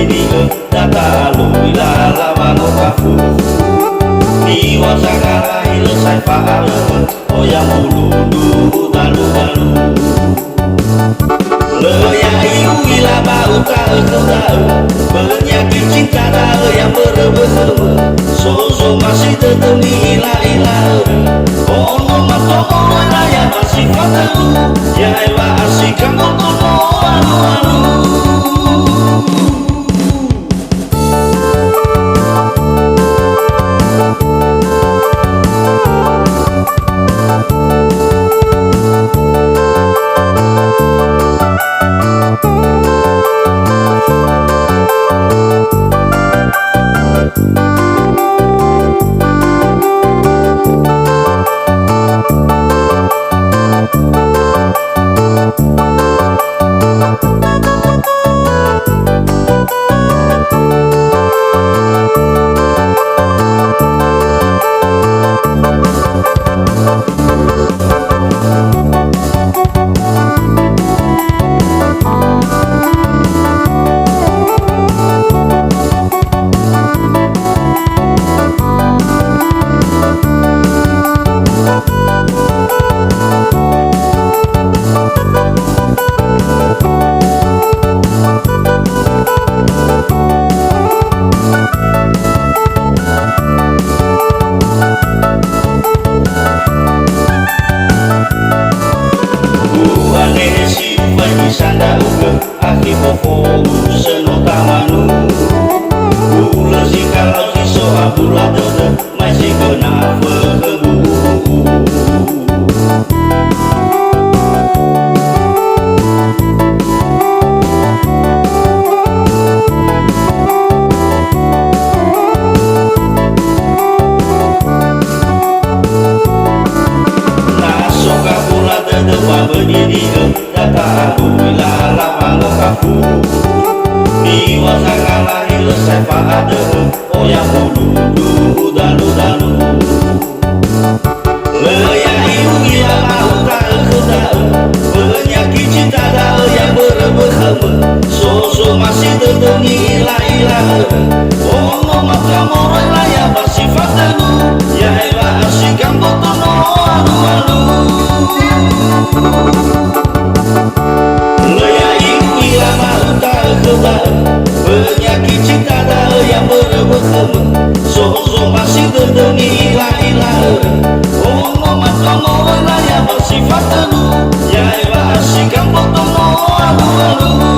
ini data lu ilala mano kafu ni wasangala ilesai pahala oh yang bulu dalu dalu leya iu ila bau tak tahu penyakit cinta dah yang berebut so masih tetap ni ila oh no mato raya masih fatalu ya ewa asik kamu tono anu sanda uga aki popo seno tamanu ula si kalau si so abula dode masih kena berkebu nasoka pula dode wabediri data ilala mano kafu ni wasangala ilesai pahala oh yang bulu dalu dalu leya iu ila mau tak tahu penyakit cinta dah yang berebut so masih tetap ni ila oh no maka morai laya bersifat dulu ya ewa asik kamu tono anu leya iu ila mau tak tahu penyakit cinta dah yang berebut so masih tetap ni ila oh no maka morai laya bersifat dulu ya ewa asik kamu tono anu